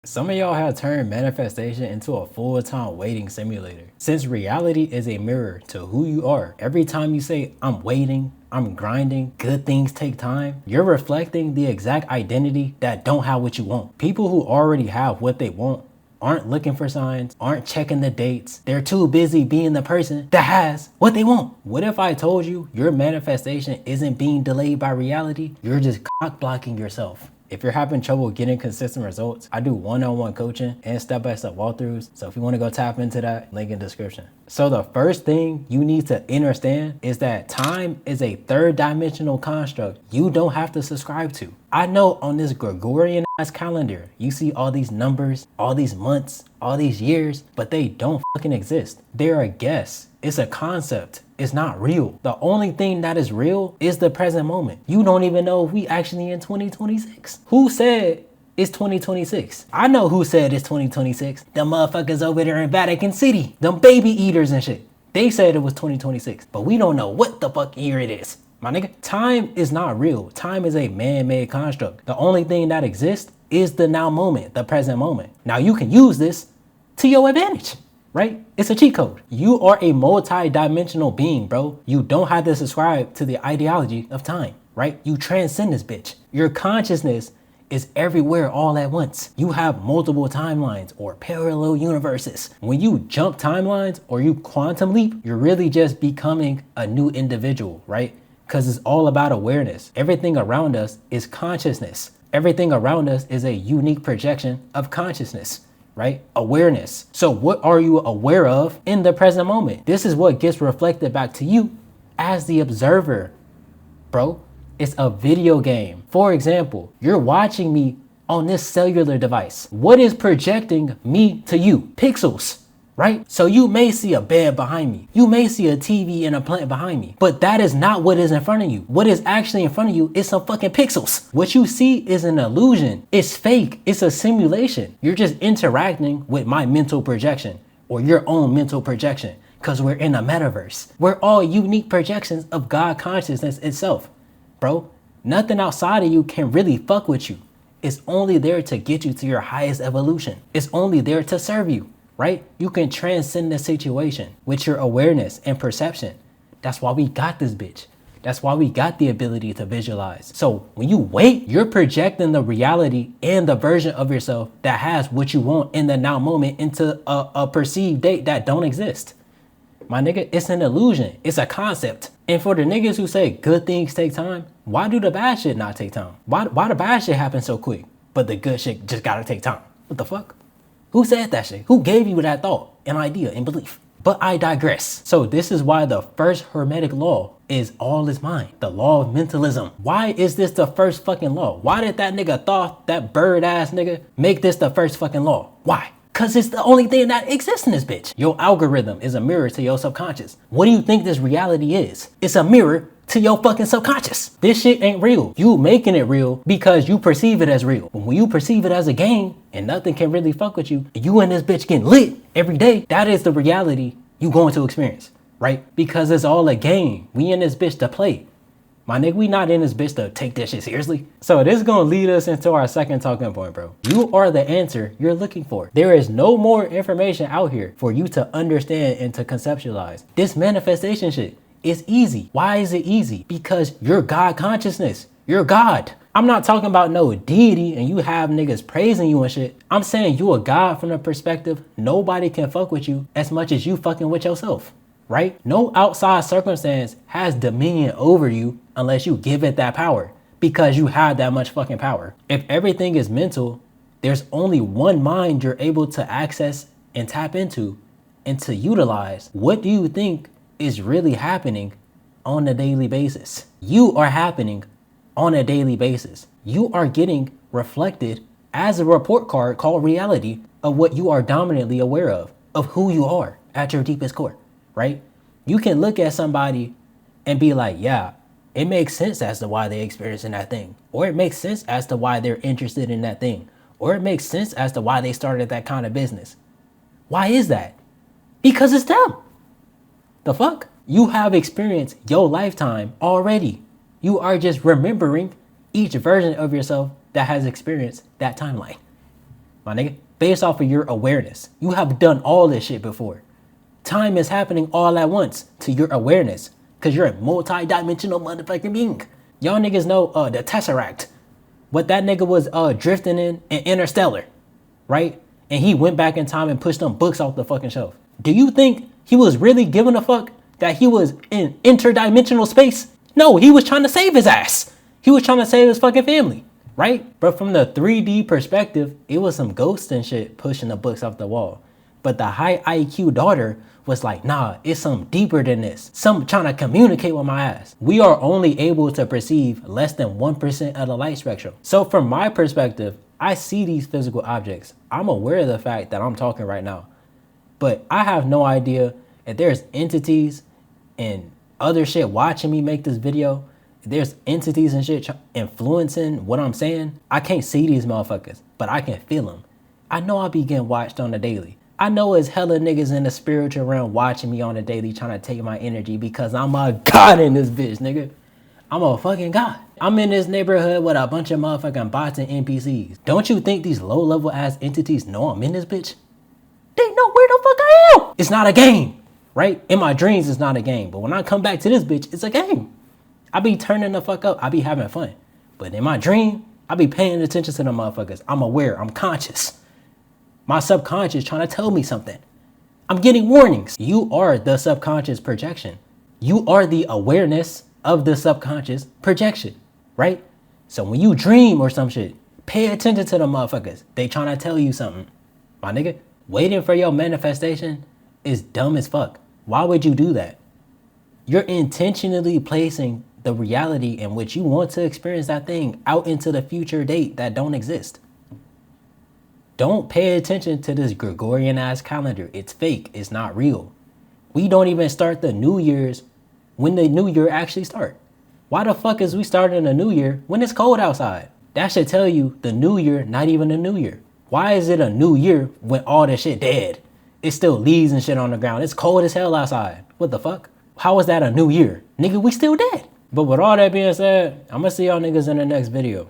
Some of y'all have turned manifestation into a full-time waiting simulator. Since reality is a mirror to who you are, every time you say, I'm waiting, I'm grinding, good things take time, you're reflecting the exact identity that don't have what you want. People who already have what they want aren't looking for signs, aren't checking the dates. They're too busy being the person that has what they want. What if I told you your manifestation isn't being delayed by reality? You're just cock blocking yourself. If you're having trouble getting consistent results, I do one-on-one coaching and step-by-step walkthroughs. So if you want to go tap into that, link in description. So the first thing you need to understand is that time is a third dimensional construct you don't have to subscribe to. I know on this Gregorian ass calendar, you see all these numbers, all these months, all these years, but they don't fucking exist. They're a guess. It's a concept. It's not real. The only thing that is real is the present moment. You don't even know if we actually in 2026. Who said it's 2026? I know who said it's 2026. The motherfuckers over there in Vatican City. Them baby eaters and shit. They said it was 2026, but we don't know what the fuck year it is. My nigga, time is not real. Time is a man-made construct. The only thing that exists is the now moment, the present moment. Now you can use this to your advantage, right? It's a cheat code. You are a multi-dimensional being, bro. You don't have to subscribe to the ideology of time, right? You transcend this bitch. Your consciousness is everywhere all at once. You have multiple timelines or parallel universes. When you jump timelines or you quantum leap, you're really just becoming a new individual, right? Because it's all about awareness. Everything around us is consciousness. Everything around us is a unique projection of consciousness, right? Awareness. So what are you aware of in the present moment? This is what gets reflected back to you as the observer, bro. It's a video game. For example, you're watching me on this cellular device. What is projecting me to you? Pixels, right? So you may see a bed behind me. You may see a TV and a plant behind me, but that is not what is in front of you. What is actually in front of you is some fucking pixels. What you see is an illusion. It's fake. It's a simulation. You're just interacting with my mental projection or your own mental projection because we're in a metaverse. We're all unique projections of God consciousness itself, bro. Nothing outside of you can really fuck with you. It's only there to get you to your highest evolution. It's only there to serve you. Right? You can transcend the situation with your awareness and perception. That's why we got this bitch. That's why we got the ability to visualize. So when you wait, you're projecting the reality and the version of yourself that has what you want in the now moment into a perceived date that don't exist. My nigga, it's an illusion. It's a concept. And for the niggas who say good things take time, why do the bad shit not take time? Why the bad shit happen so quick, but the good shit just gotta take time? What the fuck? Who said that shit? Who gave you that thought and idea and belief? But I digress. So this is why the first hermetic law is all is mind. The law of mentalism. Why is this the first fucking law? Why did that nigga thought, that bird ass nigga, make this the first fucking law? Why? Cause it's the only thing that exists in this bitch. Your algorithm is a mirror to your subconscious. What do you think this reality is? It's a mirror to your fucking subconscious. This shit ain't real. You making it real because you perceive it as real. But when you perceive it as a game and nothing can really fuck with you, you and this bitch getting lit every day, that is the reality you going to experience, right? Because it's all a game. We in this bitch to play. My nigga, we not in this bitch to take that shit seriously. So this is gonna lead us into our second talking point, bro. You are the answer you're looking for. There is no more information out here for you to understand and to conceptualize. This manifestation shit is easy. Why is it easy? Because you're God consciousness. You're God. I'm not talking about no deity and you have niggas praising you and shit. I'm saying you a God from the perspective nobody can fuck with you as much as you fucking with yourself, right? No outside circumstance has dominion over you unless you give it that power because you have that much fucking power. If everything is mental, there's only one mind you're able to access and tap into and to utilize. What do you think is really happening on a daily basis? You are happening on a daily basis. You are getting reflected as a report card called reality of what you are dominantly aware of who you are at your deepest core, right? You can look at somebody and be like, yeah, it makes sense as to why they're experiencing that thing. Or it makes sense as to why they're interested in that thing. Or it makes sense as to why they started that kind of business. Why is that? Because it's them. The fuck? You have experienced your lifetime already. You are just remembering each version of yourself that has experienced that timeline. my nigga. Based off of your awareness. You have done all this shit before. Time is happening all at once to your awareness. Cause you're a multi-dimensional motherfucking being. Y'all niggas know the Tesseract. What that nigga was drifting in Interstellar, right? And he went back in time and pushed them books off the fucking shelf. Do you think he was really giving a fuck that he was in interdimensional space? No, he was trying to save his ass. He was trying to save his fucking family, right? But from the 3D perspective, it was some ghosts and shit pushing the books off the wall. But the high IQ daughter was like, nah, it's something deeper than this. Something trying to communicate with my ass. We are only able to perceive less than 1% of the light spectrum. So from my perspective, I see these physical objects. I'm aware of the fact that I'm talking right now. But I have no idea if there's entities and other shit watching me make this video. If there's entities and shit influencing what I'm saying. I can't see these motherfuckers, but I can feel them. I know I be getting watched on the daily. I know it's hella niggas in the spiritual realm watching me on the daily trying to take my energy because I'm a god in this bitch, nigga. I'm a fucking god. I'm in this neighborhood with a bunch of motherfucking bots and NPCs. Don't you think these low-level ass entities know I'm in this bitch? They know where the fuck I am. It's not a game, right? In my dreams, it's not a game. But when I come back to this bitch, it's a game. I be turning the fuck up. I be having fun. But in my dream, I be paying attention to the motherfuckers. I'm aware. I'm conscious. My subconscious trying to tell me something. I'm getting warnings. You are the subconscious projection. You are the awareness of the subconscious projection, right? So when you dream or some shit, pay attention to the motherfuckers. They trying to tell you something. My nigga, waiting for your manifestation is dumb as fuck. Why would you do that? You're intentionally placing the reality in which you want to experience that thing out into the future date that don't exist. Don't pay attention to this Gregorian ass calendar. It's fake. It's not real. We don't even start the New Year's when the new year actually start. Why the fuck is we starting a new year when it's cold outside? That should tell you the new year, not even a new year. Why is it a new year when all the shit dead? It's still leaves and shit on the ground. It's cold as hell outside. What the fuck? How is that a new year? Nigga, we still dead. But with all that being said, I'm gonna see y'all niggas in the next video.